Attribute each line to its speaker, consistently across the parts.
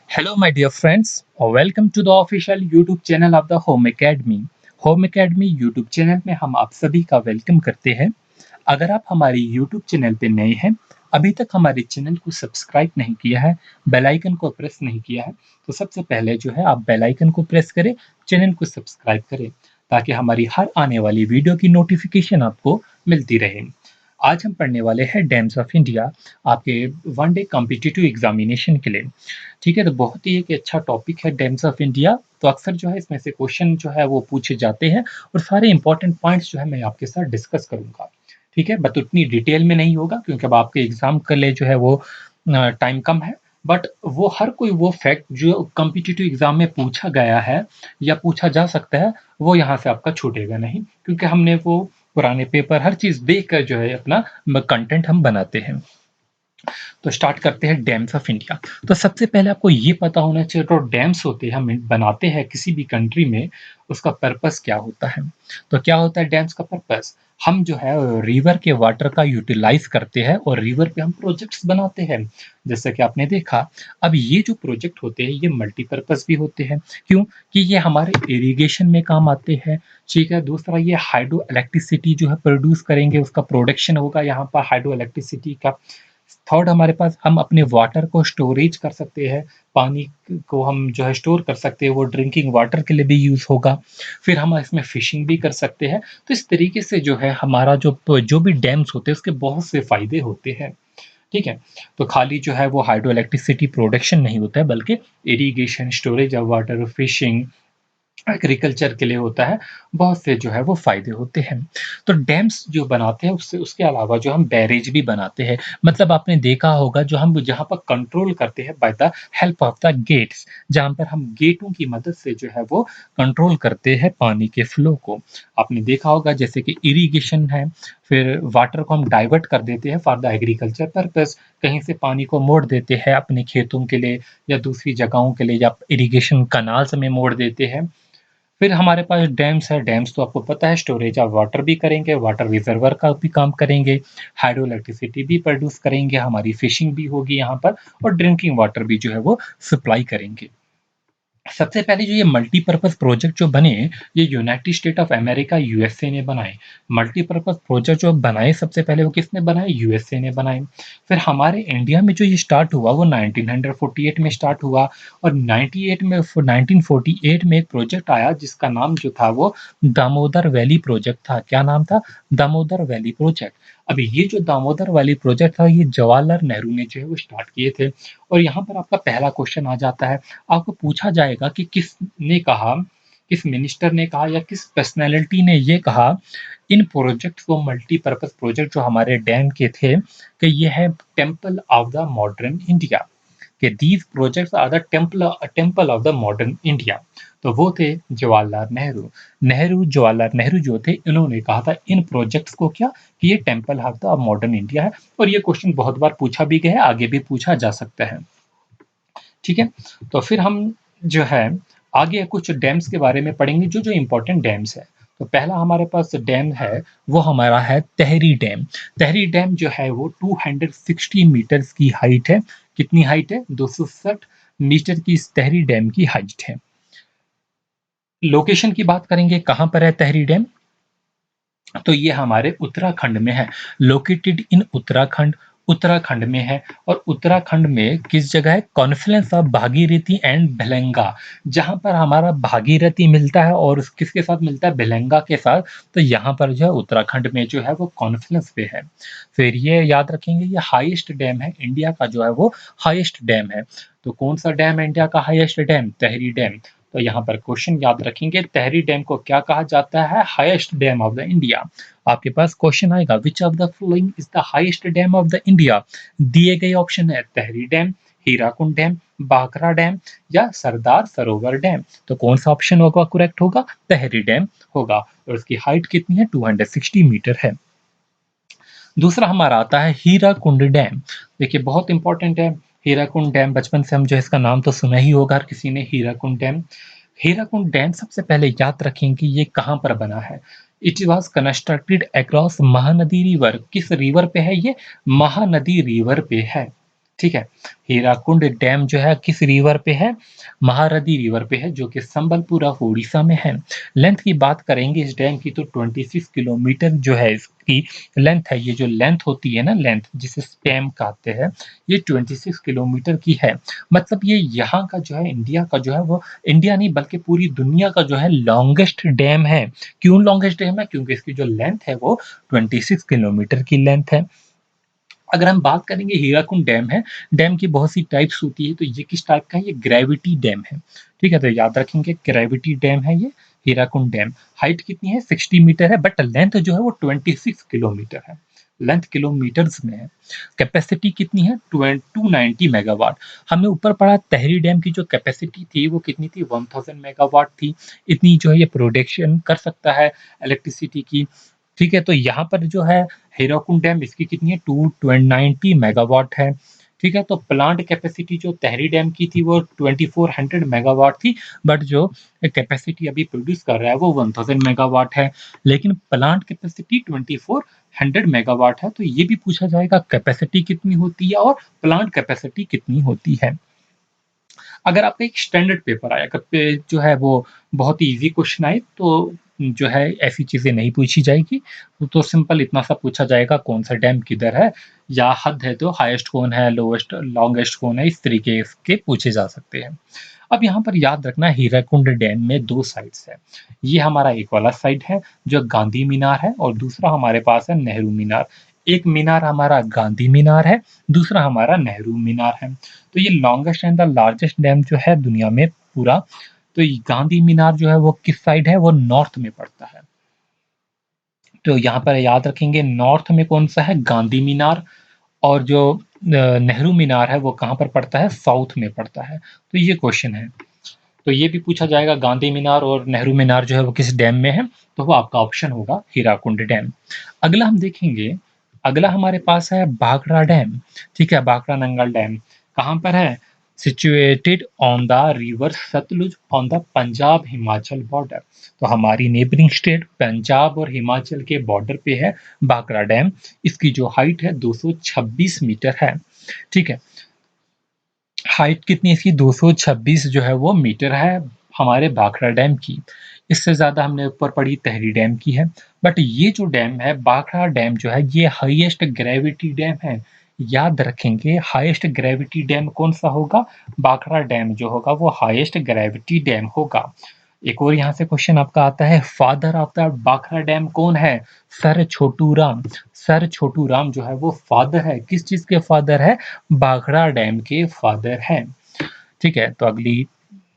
Speaker 1: Hello, my dear friends. Welcome to the official YouTube channel of the Home Academy. Home academy YouTube channel में हम आप सभी का welcome करते हैं। अगर आप हमारे यूट्यूब चैनल पे नए हैं, अभी तक हमारे चैनल को सब्सक्राइब नहीं किया है, बेल आइकन को प्रेस नहीं किया है, तो सबसे पहले जो है आप बेल आइकन को प्रेस करें, चैनल को सब्सक्राइब करें, ताकि हमारी हर आने वाली वीडियो की नोटिफिकेशन आपको मिलती रहे। आज हम पढ़ने वाले हैं डैम्स ऑफ इंडिया आपके वन डे कॉम्पिटिटिव एग्जामिनेशन के लिए। ठीक है, तो बहुत ही एक अच्छा टॉपिक है डैम्स ऑफ इंडिया। तो अक्सर जो है इसमें से क्वेश्चन जो है वो पूछे जाते हैं और सारे इंपॉर्टेंट पॉइंट्स जो है मैं आपके साथ डिस्कस करूंगा। ठीक है, बट उतनी डिटेल में नहीं होगा क्योंकि अब आपके एग्जाम के लिए जो है वो टाइम कम है। बट वो हर कोई वो फैक्ट जो कॉम्पिटिटिव एग्जाम में पूछा गया है या पूछा जा सकता है, वो यहाँ से आपका छूटेगा नहीं, क्योंकि हमने वो पुराने पेपर हर चीज देख कर जो है अपना कंटेंट हम बनाते हैं। तो स्टार्ट करते हैं डैम्स ऑफ इंडिया। तो सबसे पहले आपको ये पता होना चाहिए, जो डैम्स होते हैं हम बनाते हैं किसी भी कंट्री में, उसका पर्पस क्या होता है। तो क्या होता है डैम्स का पर्पस? हम जो है रिवर के वाटर का यूटिलाइज करते हैं और रिवर पे हम प्रोजेक्ट्स बनाते हैं। जैसे कि आपने देखा, अब ये जो प्रोजेक्ट होते हैं ये मल्टीपर्पज भी होते हैं। क्यों? कि ये हमारे इरिगेशन में काम आते हैं। ठीक है, दूसरा ये हाइड्रो इलेक्ट्रिसिटी जो है प्रोड्यूस करेंगे, उसका प्रोडक्शन होगा यहाँ पर हाइड्रो इलेक्ट्रिसिटी का। थर्ड, हमारे पास हम अपने वाटर को स्टोरेज कर सकते हैं, पानी को हम जो है स्टोर कर सकते हैं, वो ड्रिंकिंग वाटर के लिए भी यूज़ होगा। फिर हम इसमें फिशिंग भी कर सकते हैं। तो इस तरीके से जो है हमारा जो भी डैम्स होते हैं उसके बहुत से फ़ायदे होते हैं। ठीक है? तो खाली जो है वो हाइड्रो इलेक्ट्रिसिटी प्रोडक्शन नहीं होता है, बल्कि irrigation, storage of water, fishing, agriculture के लिए होता है, बहुत से जो है वो फ़ायदे होते हैं। तो डैम्स जो बनाते हैं उससे उसके अलावा जो हम बैरेज भी बनाते हैं। मतलब आपने देखा होगा, जो हम जहाँ पर कंट्रोल करते हैं by the help of the gates, जहाँ पर हम गेटों की मदद से जो है वो कंट्रोल करते हैं पानी के फ्लो को। आपने देखा होगा जैसे कि इरिगेशन है, फिर वाटर को हम डाइवर्ट कर देते हैं फॉर द एग्रीकल्चर पर्पस, कहीं से पानी को मोड़ देते हैं अपने खेतों के लिए या दूसरी जगहों के लिए, या इरिगेशन कैनाल्स में मोड़ देते हैं। फिर हमारे पास डैम्स है, डैम्स तो आपको पता है स्टोरेज ऑफ वाटर भी करेंगे, वाटर रिजर्वर का भी काम करेंगे, हाइड्रो इलेक्ट्रिसिटी भी प्रोड्यूस करेंगे, हमारी फिशिंग भी होगी यहाँ पर, और ड्रिंकिंग वाटर भी जो है वो सप्लाई करेंगे। सबसे पहले जो ये मल्टीपर्पज़ प्रोजेक्ट जो बने, ये United state of America USA ने बनाए। मल्टीपर्पज़ प्रोजेक्ट जो बनाए सबसे पहले वो किसने बनाए? यूएसए ने बनाए। फिर हमारे इंडिया में जो ये स्टार्ट हुआ वो 1948 में स्टार्ट हुआ, और 1948 में एक प्रोजेक्ट आया जिसका नाम जो था वो दामोदर वैली प्रोजेक्ट था। क्या नाम था? Damodar valley project. अभी ये जो दामोदर वैली प्रोजेक्ट था ये जवाहरलाल नेहरू ने जो है वो स्टार्ट किए थे। और यहाँ पर आपका पहला क्वेश्चन आ जाता है, आपको पूछा जाएगा कि किसने कहा, किस मिनिस्टर ने कहा या किस पर्सनैलिटी ने ये कहा इन प्रोजेक्ट को, मल्टीपर्पज़ प्रोजेक्ट जो हमारे डैम के थे, कि ये है temple of the modern India, कि these projects are the temple of the modern India. तो वो थे जवाहरलाल नेहरू। जवाहरलाल नेहरू जो थे, इन्होंने कहा था इन प्रोजेक्ट्स को, क्या कि ये temple of the modern India है। और ये क्वेश्चन बहुत बार पूछा भी गया है, आगे भी पूछा जा सकता है। ठीक है, तो फिर हम जो है आगे कुछ डैम्स के बारे में पढ़ेंगे, जो इंपॉर्टेंट डैम्स है। तो पहला हमारे पास डैम है, वो हमारा है तहरी डैम। तहरी डैम जो है वो 260 मीटर्स की हाइट है। कितनी हाइट है? 260 मीटर की इस तहरी डैम की हाइट है। लोकेशन की बात करेंगे, कहाँ पर है तहरी डैम? तो ये हमारे उत्तराखंड में है, लोकेटेड इन उत्तराखंड, उत्तराखंड में है। और उत्तराखंड में किस जगह है? कॉन्फ्लुएंस ऑफ भागीरथी एंड भिलंगा, जहाँ पर हमारा भागीरथी मिलता है और किसके साथ मिलता है? भिलंगा के साथ। तो यहाँ पर जो है उत्तराखंड में जो है वो कॉन्फ्लुएंस पे है। फिर ये याद रखेंगे, ये हाईएस्ट डैम है इंडिया का, जो है वो हाईएस्ट डैम है। तो कौन सा डैम है इंडिया का हाईएस्ट डैम? तहरी डैम। तो यहाँ पर क्वेश्चन याद रखेंगे, तहरी डैम को क्या कहा जाता है? Highest dam of the India. आपके पास क्वेश्चन आएगा, which of the following is the highest dam of the India? दिए गए ऑप्शन है तहरी डैम, हीराकुंड डैम, बाखरा डैम, या सरदार सरोवर डैम। तो कौन सा ऑप्शन होगा करेक्ट होगा? तहरी डैम होगा। और उसकी हाइट कितनी है? 260 मीटर है। दूसरा हमारा आता है हीराकुंड डैम। देखिए बहुत इंपॉर्टेंट है हीराकुंड डैम, बचपन से हम जो है इसका नाम तो सुना ही होगा हर किसी ने, हीराकुंड डैम। हीराकुंड डैम सबसे पहले याद रखें कि ये कहाँ पर बना है। It was constructed across Mahanadi river. किस रिवर पे है ये? महानदी रिवर पे है। ठीक है। हीराकुंड डैम जो है किस रिवर पे है? महानदी रिवर पे है, जो कि संबलपुर ऑफ उड़ीसा में है। लेंथ की बात करेंगे इस डैम की तो 26 किलोमीटर जो है इसकी लेंथ है। ये जो लेंथ होती है ना, लेंथ जिसे स्पैम कहते हैं, ये 26 किलोमीटर की है। मतलब ये यहाँ का जो है, इंडिया का जो है, वो इंडिया नहीं बल्कि पूरी दुनिया का जो है लॉन्गेस्ट डैम है। क्यों लॉन्गेस्ट डैम है? क्योंकि इसकी जो लेंथ है वो 26 किलोमीटर की लेंथ है। अगर हम बात करेंगे, हीराकुंड डैम है, डैम की बहुत सी टाइप्स होती है, तो ये किस टाइप का है? ये ग्रेविटी डैम है। ठीक है, तो याद रखेंगे ग्रेविटी डैम है ये हीराकुंड डैम। हाइट कितनी है? 60 मीटर है, बट लेंथ जो है वो 26 किलोमीटर है। लेंथ किलोमीटर्स में है। कैपेसिटी कितनी है? 290 मेगावाट। हमें ऊपर पढ़ा तहरी डैम की जो कैपेसिटी थी वो कितनी थी? 1000 मेगावाट थी। इतनी जो है ये प्रोडक्शन कर सकता है इलेक्ट्रिसिटी की। ठीक है, तो यहाँ पर जो है हीराकुंड डैम, इसकी कितनी है? 290 मेगावाट है। ठीक है, तो प्लांट कैपेसिटी जो तहरी डैम की थी वो 2400 मेगावाट थी, बट जो कैपेसिटी अभी प्रोड्यूस कर रहा है वो 1000 मेगावाट है। लेकिन प्लांट कैपेसिटी 2400 मेगावाट है, तो ये भी पूछा जाएगा कैपेसिटी कितनी होती है और प्लांट कैपेसिटी कितनी होती है। अगर आपका एक स्टैंडर्ड पेपर आया, अगर जो है वो बहुत ही ईजी क्वेश्चन आए, तो जो है ऐसी चीज़ें नहीं पूछी जाएगी। तो सिंपल इतना सा पूछा जाएगा, कौन सा डैम किधर है, या हद है तो हाईएस्ट कौन है, लोएस्ट लॉन्गेस्ट कौन है, इस तरीके के पूछे जा सकते हैं। अब यहाँ पर याद रखना, हीराकुंड डैम में 2 साइड्स है। ये हमारा एक वाला साइड है जो गांधी मीनार है, और दूसरा हमारे पास है नेहरू मीनार। एक मीनार हमारा गांधी मीनार है, दूसरा हमारा नेहरू मीनार है। तो ये longest and the largest dam जो है दुनिया में पूरा। तो ये गांधी मीनार जो है वो किस साइड है? वो नॉर्थ में पड़ता है। तो यहाँ पर याद रखेंगे, नॉर्थ में कौन सा है? गांधी मीनार। और जो नेहरू मीनार है वो कहाँ पर पड़ता है? साउथ में पड़ता है। तो ये क्वेश्चन है। तो ये भी पूछा जाएगा, गांधी मीनार और नेहरू मीनार जो है वो किस डैम में है? तो वो आपका ऑप्शन होगा हीराकुंड डैम। अगला हम देखेंगे, अगला हमारे पास है भाखड़ा डैम। ठीक है, भाखड़ा नंगल डैम कहाँ पर है? Situated on the river Sutlej on the Punjab Himachal border. तो हमारी नेबरिंग स्टेट पंजाब और हिमाचल के बॉर्डर पे है भाखड़ा डैम। इसकी जो हाइट है 226 मीटर है। ठीक है, हाइट कितनी है इसकी? 226 जो है वो मीटर है हमारे भाखड़ा डैम की। इससे ज़्यादा हमने ऊपर पढ़ी तहरी डैम की है। बट ये जो डैम है भाखड़ा डैम जो है, ये हाईएस्ट ग्रेविटी डैम है। याद रखेंगे, हाईएस्ट ग्रेविटी डैम कौन सा होगा? भाखड़ा डैम जो होगा वो हाईएस्ट ग्रेविटी डैम होगा। एक और यहाँ से क्वेश्चन आपका आता है, father of the Bhakra dam कौन है? सर छोटू राम। सर छोटू राम जो है वो फादर है, किस चीज के फादर है? भाखड़ा डैम के फादर हैं। ठीक है, तो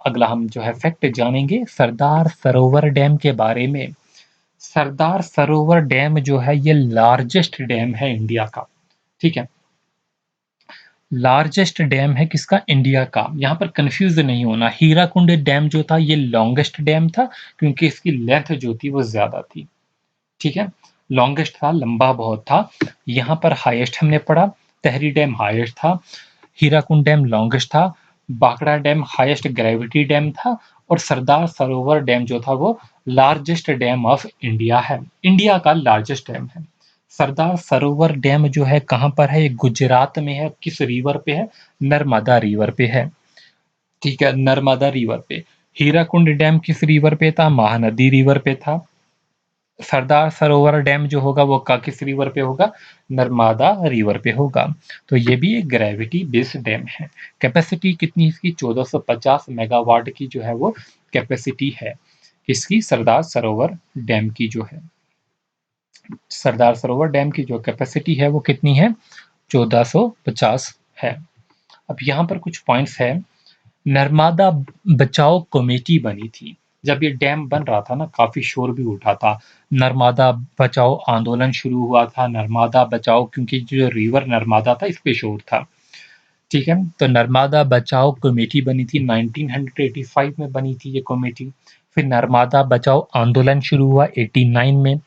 Speaker 1: अगला हम जो है फैक्ट जानेंगे सरदार सरोवर डैम के बारे में। सरदार सरोवर डैम जो है ये लार्जेस्ट डैम है इंडिया का। ठीक है, लार्जेस्ट डैम है किसका? इंडिया का। यहाँ पर कंफ्यूज नहीं होना, हीराकुंड डैम जो था ये लॉन्गेस्ट डैम था, क्योंकि इसकी लेंथ जो थी वो ज्यादा थी। ठीक है, लॉन्गेस्ट था, लंबा बहुत था। यहाँ पर हाईएस्ट हमने पढ़ा, तहरी डैम हाईएस्ट था, हीराकुंड डैम लॉन्गेस्ट था, बांकड़ा डैम हाईएस्ट ग्रेविटी डैम था, और सरदार सरोवर डैम जो था वो लार्जेस्ट डैम ऑफ इंडिया है। इंडिया का लार्जेस्ट डैम है। सरदार सरोवर डैम जो है कहाँ पर है? ये गुजरात में है। किस रिवर पे है? नर्मदा रिवर पे है। ठीक है, नर्मदा रिवर पे। हीराकुंड डैम किस रिवर पे था? महानदी रिवर पे था। सरदार सरोवर डैम जो होगा वो किस रिवर पे होगा? नर्मदा रिवर पे होगा। तो ये भी एक ग्रेविटी बेस्ड डैम है। कैपेसिटी कितनी इसकी? 1450 मेगावाट की जो है वो कैपेसिटी है। इसकी सरदार सरोवर डैम की जो है, सरदार सरोवर डैम की जो कैपेसिटी है वो कितनी है? 1450 है। अब यहाँ पर कुछ पॉइंट्स है। नर्मदा बचाओ कमेटी बनी थी। जब ये डैम बन रहा था ना, काफी शोर भी उठा था। नर्मदा बचाओ आंदोलन शुरू हुआ था, नर्मदा बचाओ, क्योंकि जो रिवर नर्मदा था इस पे शोर था। ठीक है, तो नर्मदा बचाओ कमेटी बनी थी, 1985 में बनी थी ये कमेटी। फिर नर्मदा बचाओ आंदोलन शुरू हुआ 89 में।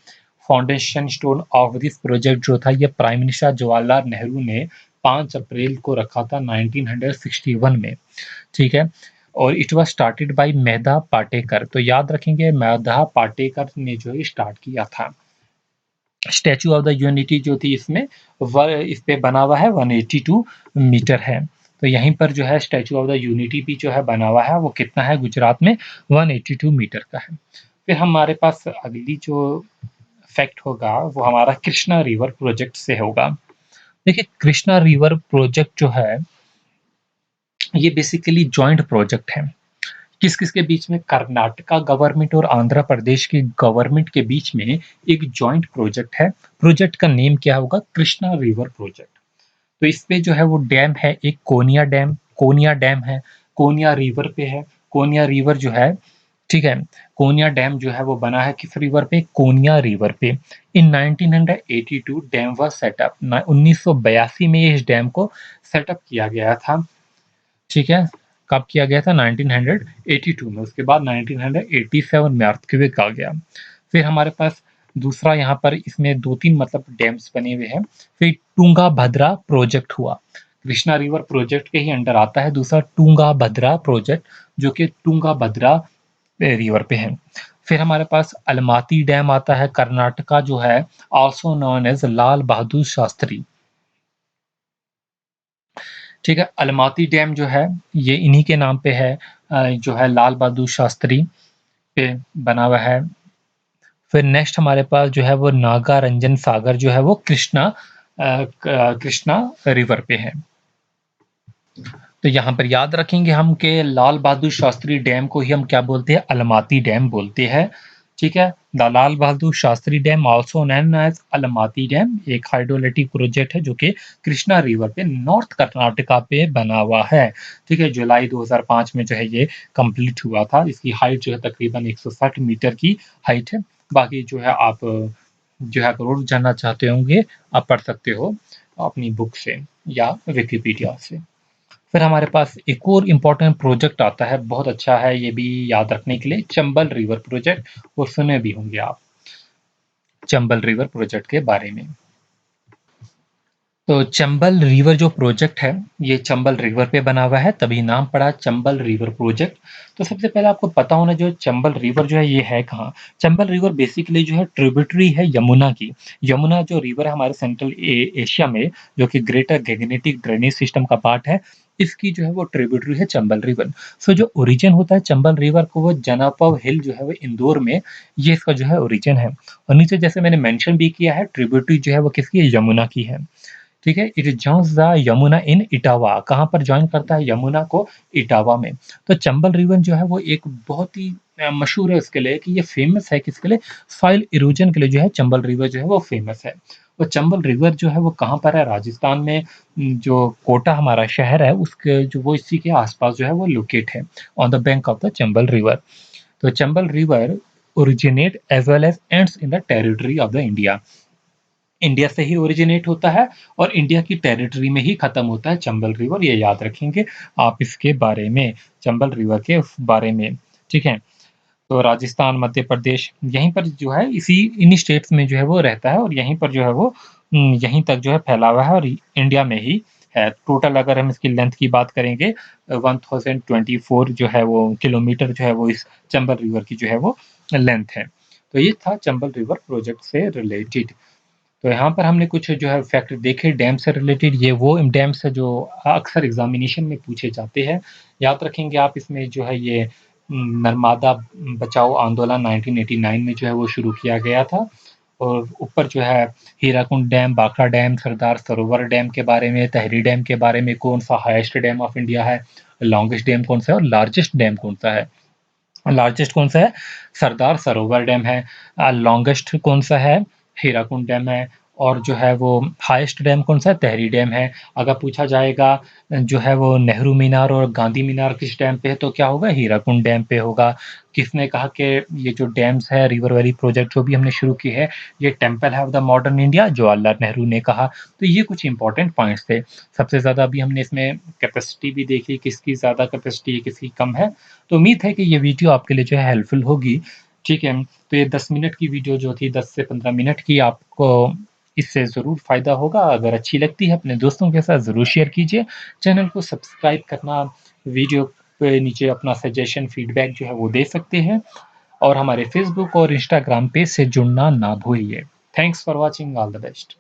Speaker 1: Foundation stone of this project जो था ये प्राइम मिनिस्टर जवाहरलाल नेहरू ने 5 अप्रैल को रखा था 1961 में। ठीक है, और इट वाज स्टार्टेड बाय मेधा पाटेकर। तो याद रखेंगे, मेधा पाटेकर ने जो है स्टार्ट किया था। स्टैचू ऑफ द यूनिटी जो थी इसमें इस पे बना हुआ है 182 मीटर है। तो यहीं पर जो है स्टैचू ऑफ द यूनिटी भी जो है बना हुआ है, वो कितना है गुजरात में 182 मीटर का है। फिर हमारे पास अगली जो फैक्ट होगा वो हमारा कृष्णा रिवर प्रोजेक्ट से होगा। देखिए कृष्णा रिवर प्रोजेक्ट जो है ये बेसिकली जॉइंट प्रोजेक्ट है। किस किस के बीच में? कर्नाटका गवर्नमेंट और आंध्र प्रदेश की गवर्नमेंट के बीच में एक जॉइंट प्रोजेक्ट है। प्रोजेक्ट का नेम क्या होगा? Krishna river project. तो इस पे जो है वो डैम है एक कोनिया डैम है, कोनिया रिवर पे है। कोनिया रिवर जो है, ठीक है, कोनिया डैम जो है वो बना है किस रिवर पे? कोनिया रिवर पे। इन 1982 डैम वाज सेटअप। 1982 में इस डैम को सेटअप किया गया था, ठीक है। कब किया गया था? 1982 में। उसके बाद 1987 में अर्थक्वेक आ गया। फिर हमारे पास दूसरा यहाँ पर इसमें 2-3 मतलब डैम्स बने हुए हैं। फिर टूंगा भद्रा प्रोजेक्ट हुआ। कृष्णा रिवर प्रोजेक्ट के ही अंडर आता है दूसरा टूंगा भद्रा प्रोजेक्ट, जो कि टूंगा भद्रा रिवर पे है। फिर हमारे पास अलमाती डैम आता है कर्नाटका जो है, आल्सो नोन एज लाल बहादुर शास्त्री, ठीक है। अलमाती डैम जो है ये इन्हीं के नाम पे है, जो है लाल बहादुर शास्त्री पे बना हुआ है। फिर नेक्स्ट हमारे पास जो है वो नागा रंजन सागर जो है वो कृष्णा रिवर पे है। तो यहाँ पर याद रखेंगे हम कि लाल बहादुर शास्त्री डैम को ही हम क्या बोलते हैं? अलमाती डैम बोलते हैं, ठीक है। The Lal Bahadur Shastri dam also known as Almatti dam एक हाइड्रोलिटिक प्रोजेक्ट है जो कि कृष्णा रिवर पे नॉर्थ कर्नाटका पे बना हुआ है, ठीक है। जुलाई 2005 में जो है ये कंप्लीट हुआ था। इसकी हाइट जो है तकरीबन 160 मीटर की हाइट है। बाकी जो है आप जो है अगर और जानना चाहते होंगे आप पढ़ सकते हो अपनी बुक से या विकिपीडिया से। फिर हमारे पास एक और इम्पोर्टेंट प्रोजेक्ट आता है, बहुत अच्छा है ये भी याद रखने के लिए, चंबल रिवर प्रोजेक्ट। वो सुने भी होंगे आप चंबल रिवर प्रोजेक्ट के बारे में। तो चंबल रिवर जो प्रोजेक्ट है ये चंबल रिवर पे बना हुआ है, तभी नाम पड़ा चंबल रिवर प्रोजेक्ट। तो सबसे पहले आपको पता होना जो चंबल रिवर जो है ये है कहाँ? चंबल रिवर बेसिकली जो है ट्रिब्यूटरी है यमुना की। यमुना जो रिवर है हमारे सेंट्रल एशिया में, जो कि ग्रेटर गैंगेटिक ड्रेनेज सिस्टम का पार्ट है, इसकी जो है वो ट्रिब्यूटरी है चंबल रिवर। सो जो ओरिजिन होता है चंबल रिवर को वो जनापव हिल जो है वो इंदौर में, ये इसका जो है ओरिजिन है। और नीचे जैसे मैंने मेंशन भी किया है ट्रिब्यूटरी जो है वो किसकी है? यमुना की है, ठीक है। इट जॉइन्स द यमुना इन इटावा। कहाँ पर जॉइन करता है यमुना को? इटावा में। तो चंबल रिवर जो है वो एक बहुत ही मशहूर है इसके लिए कि ये फेमस है किसके लिए? सॉइल इरोजन के लिए जो है चंबल रिवर जो है वो फेमस है। वो चंबल रिवर जो है वो कहाँ पर है? राजस्थान में जो कोटा हमारा शहर है उसके जो वो इसी के आसपास जो है वो लोकेट है on the bank of the Chambal river. तो Chambal river originate as well as ends in the territory of the India. India से ही ओरिजिनेट होता है और इंडिया की टेरिटरी में ही खत्म होता है चंबल रिवर, ये याद रखेंगे आप इसके बारे में, चंबल रिवर के बारे में, ठीक है। तो राजस्थान, मध्य प्रदेश यहीं पर जो है इसी इन्हीं स्टेट्स में जो है वो रहता है और यहीं पर जो है वो यहीं तक जो है फैला हुआ है और इंडिया में ही है। टोटल अगर हम इसकी लेंथ की बात करेंगे 1024 जो है वो किलोमीटर जो है वो इस चंबल रिवर की जो है वो लेंथ है। तो ये था चंबल रिवर प्रोजेक्ट से रिलेटेड। तो यहाँ पर हमने कुछ जो है फैक्ट देखे डैम से रिलेटेड, ये वो डैम्स है जो अक्सर एग्जामिनेशन में पूछे जाते हैं। याद रखेंगे आप इसमें जो है ये नर्मदा बचाओ आंदोलन 1989 में जो है वो शुरू किया गया था। और ऊपर जो है Hirakud dam, बाखड़ा dam, Sardar Sarovar dam के बारे में, तहरी डैम के बारे में, कौन सा हाईएस्ट डैम ऑफ इंडिया है, लॉन्गेस्ट डैम कौन सा है और लार्जेस्ट डैम कौन सा है। लार्जेस्ट कौन सा है? सरदार सरोवर डैम है। लॉन्गेस्ट कौन सा है? हीराकुंड डैम है। और जो है वो हाईएस्ट डैम कौन सा है? तहरी डैम है। अगर पूछा जाएगा जो है वो नेहरू मीनार और गांधी मीनार किस डैम पे है तो क्या होगा? हीराकुंड डैम पे होगा। किसने कहा कि ये जो डैम्स है रिवर वैली प्रोजेक्ट जो भी हमने शुरू की है ये टेम्पल है of the modern India? Jawaharlal Nehru ने कहा। तो ये कुछ इंपॉर्टेंट पॉइंट्स थे। सबसे ज़्यादा अभी हमने इसमें कैपेसिटी भी देखी, किसकी ज़्यादा कैपेसिटी है किसकी कम है। तो उम्मीद है कि ये वीडियो आपके लिए जो है हेल्पफुल होगी, ठीक है। तो ये 10 मिनट की वीडियो जो थी 10 से 15 मिनट की, आपको इससे ज़रूर फ़ायदा होगा। अगर अच्छी लगती है अपने दोस्तों के साथ ज़रूर शेयर कीजिए। चैनल को सब्सक्राइब करना, वीडियो पे नीचे अपना सजेशन फीडबैक जो है वो दे सकते हैं और हमारे फेसबुक और इंस्टाग्राम पेज से जुड़ना ना भूलिए। Thanks for watching. All the best.